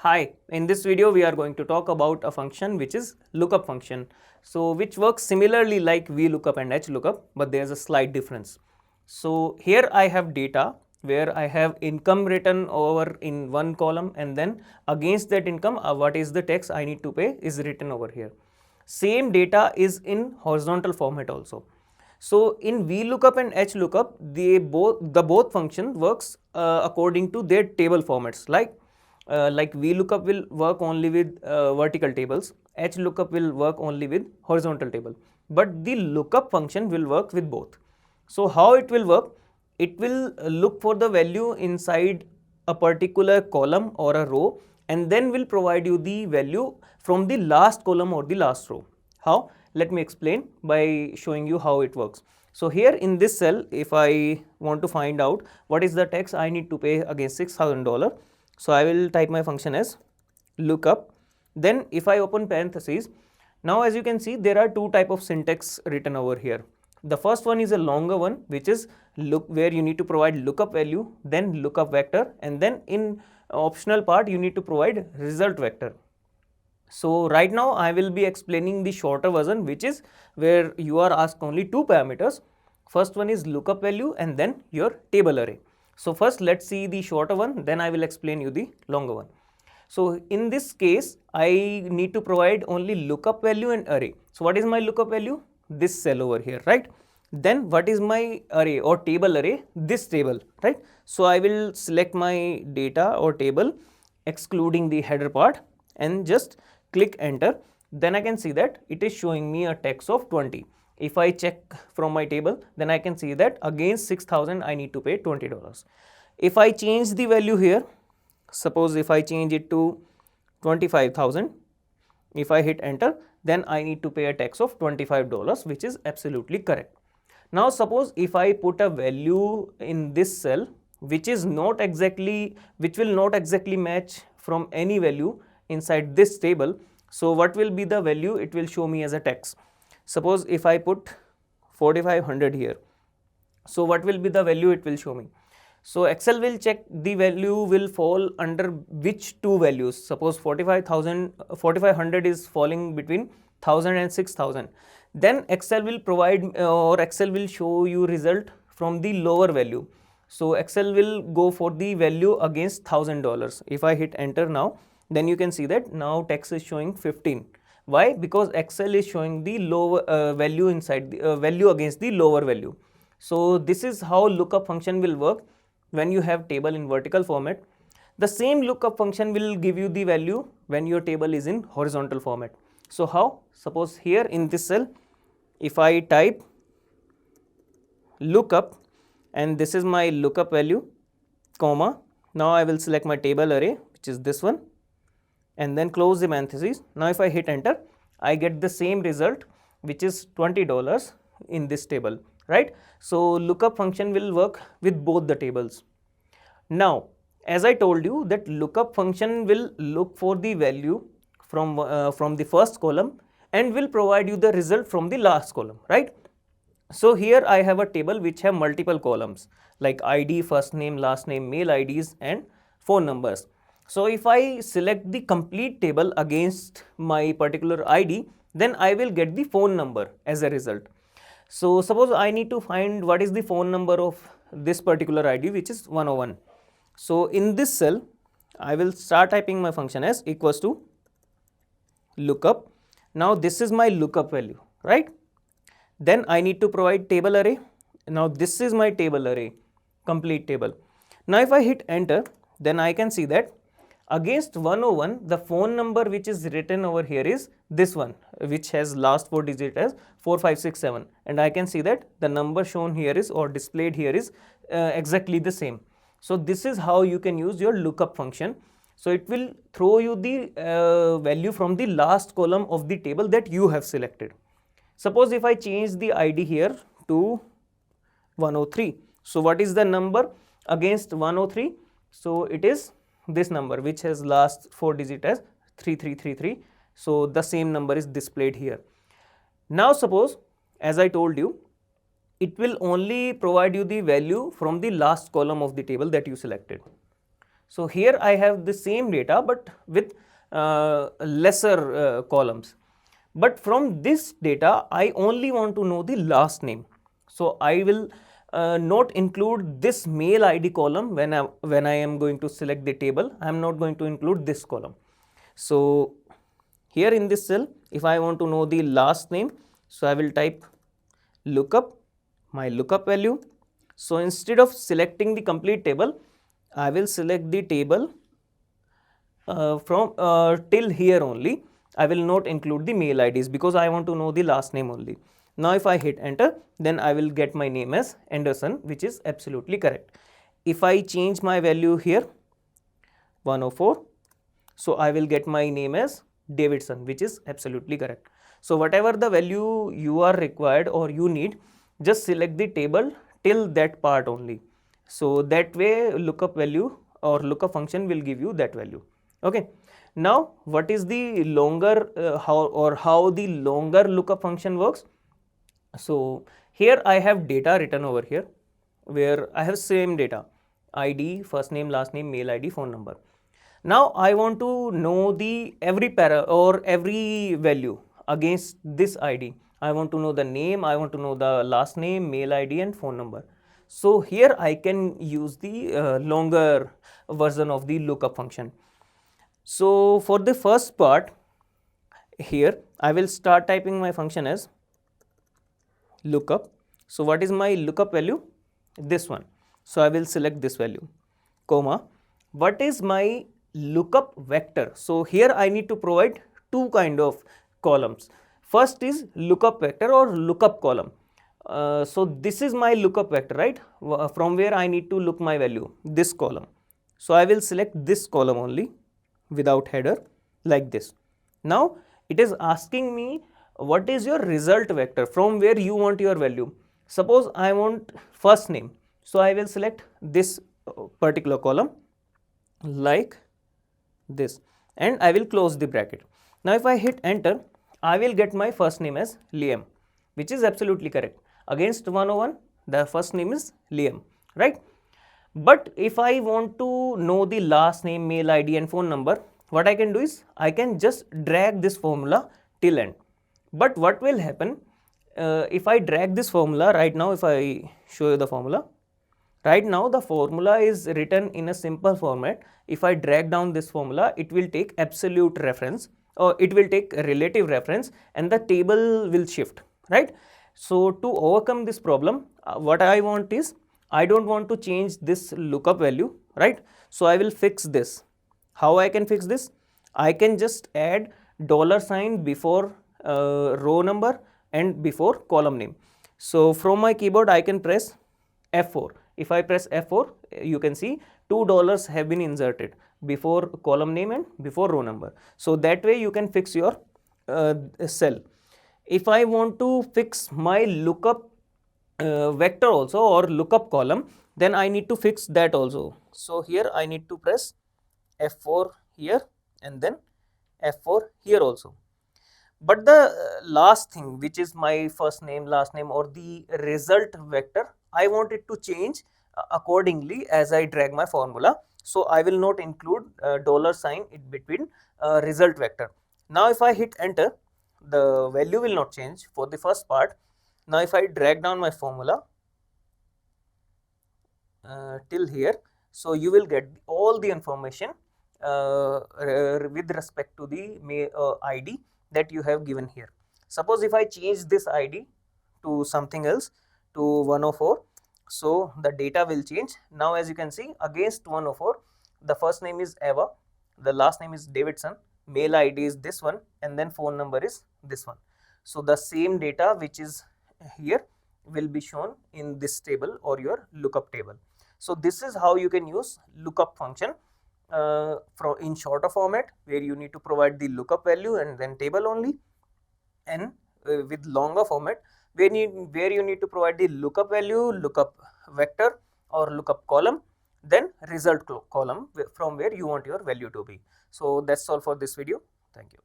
Hi, in this video we are going to talk about a function which is lookup function. So which works similarly like VLOOKUP and HLOOKUP, but there is a slight difference. So here I have data where I have income written over in one column, and then against that income what is the tax I need to pay is written over here. Same data is in horizontal format also. So in VLOOKUP and HLOOKUP, the both function works according to their table formats. Like VLOOKUP will work only with vertical tables, HLOOKUP will work only with horizontal table, but the lookup function will work with both. So how it will work? It will look for the value inside a particular column or a row, and then will provide you the value from the last column or the last row. How? Let me explain by showing you how it works. So here in this cell, if I want to find out what is the tax I need to pay against $6,000, so I will type my function as lookup. Then if I open parentheses, now as you can see there are two type of syntax written over here. The first one is a longer one, which is where you need to provide lookup value, then lookup vector, and then in optional part you need to provide result vector. So right now I will be explaining the shorter version, which is where you are asked only two parameters. First one is lookup value and then your table array. So first let's see the shorter one, then I will explain you the longer one. So in this case I need to provide only lookup value and array. So what is my lookup value? This cell over here, right? Then what is my array or table array? This table, right? So I will select my data or table excluding the header part and just click enter. Then I can see that it is showing me a tax of 20. If I check from my table, then I can see that against 6,000 I need to pay $20. If I change the value here, suppose if I change it to 25,000, if I hit enter, then I need to pay a tax of $25, which is absolutely correct. Now suppose if I put a value in this cell which will not exactly match from any value inside this table, so what will be the value it will show me as a tax? Suppose if I put 4500 here, so what will be the value it will show me? So Excel will check the value will fall under which two values. Suppose 4500 is falling between 1000 and 6000. Then Excel will provide or Excel will show you result from the lower value. So Excel will go for the value against $1000. If I hit enter now, then you can see that now tax is showing 15. Why? Because Excel is showing the lower value inside the value against the lower value. So this is how lookup function will work when you have table in vertical format. The same lookup function will give you the value when your table is in horizontal format. So how? Suppose here in this cell, if I type lookup and this is my lookup value, comma, now I will select my table array, which is this one, and then close the parentheses. Now if I hit enter, I get the same result, which is $20 in this table, right? So lookup function will work with both the tables. Now as I told you that lookup function will look for the value from the first column and will provide you the result from the last column, right? So here I have a table which have multiple columns like ID, first name, last name, mail IDs and phone numbers. So if I select the complete table against my particular ID, then I will get the phone number as a result. So suppose I need to find what is the phone number of this particular ID, which is 101. So in this cell, I will start typing my function as equals to lookup. Now this is my lookup value, right? Then I need to provide table array. Now this is my table array, complete table. Now if I hit enter, then I can see that against 101, the phone number which is written over here is this one, which has last four digits as 4567, and I can see that the number shown here is or displayed here is exactly the same. So this is how you can use your lookup function. So it will throw you the value from the last column of the table that you have selected. Suppose if I change the ID here to 103, so what is the number against 103? So it is this number which has last four digit as 3333. So the same number is displayed here. Now suppose, as I told you, it will only provide you the value from the last column of the table that you selected. So here I have the same data but with lesser columns. But from this data, I only want to know the last name. So I will not include this mail ID column when I am going to select the table. I am not going to include this column. So here in this cell, if I want to know the last name, so I will type lookup, my lookup value. So instead of selecting the complete table, I will select the table from till here only. I will not include the mail IDs because I want to know the last name only. Now if I hit enter, then I will get my name as Anderson, which is absolutely correct. If I change my value here 104, so I will get my name as Davidson, which is absolutely correct. So whatever the value you are required or you need, just select the table till that part only. So that way lookup value or lookup function will give you that value. Okay. Now what is the longer how the longer lookup function works? So here I have data written over here where I have same data, ID, first name, last name, mail ID, phone number. Now I want to know the every every value against this ID. I want to know the name, I want to know the last name, mail ID and phone number. So here I can use the longer version of the lookup function. So for the first part, here I will start typing my function as lookup. So what is my lookup value? This one. So I will select this value, comma. What is my lookup vector? So here I need to provide two kind of columns. First is lookup vector or lookup column. So this is my lookup vector, right? From where I need to look my value, this column. So I will select this column only without header like this. Now it is asking me what is your result vector, from where you want your value. Suppose I want first name, so I will select this particular column like this and I will close the bracket. Now if I hit enter, I will get my first name as Liam, which is absolutely correct. Against 101, the first name is Liam, right? But if I want to know the last name, mail ID and phone number, what I can do is I can just drag this formula till end. But what will happen if I drag this formula right now? If I show you the formula, right now the formula is written in a simple format. If I drag down this formula, it will take absolute reference or it will take a relative reference and the table will shift, right? So to overcome this problem, what I want is, I don't want to change this lookup value, right? So I will fix this. How I can fix this? I can just add $sign before row number and before column name. So from my keyboard I can press F4. If I press F4, you can see $2 have been inserted before column name and before row number. So that way you can fix your cell. If I want to fix my lookup vector also or lookup column, then I need to fix that also. So here I need to press F4 here and then F4 here also. But the last thing, which is my first name, last name or the result vector, I want it to change accordingly as I drag my formula. So I will not include $sign in between result vector. Now if I hit enter, the value will not change for the first part. Now if I drag down my formula till here, so you will get all the information with respect to the ID that you have given here. Suppose if I change this ID to something else, to 104, so the data will change. Now as you can see, against 104, the first name is Eva, the last name is Davidson, mail ID is this one and then phone number is this one. So the same data which is here will be shown in this table or your lookup table. So this is how you can use lookup function in shorter format, where you need to provide the lookup value and then table only, and with longer format where you need to provide the lookup value, lookup vector or lookup column, then result column from where you want your value to be. So that's all for this video. Thank you.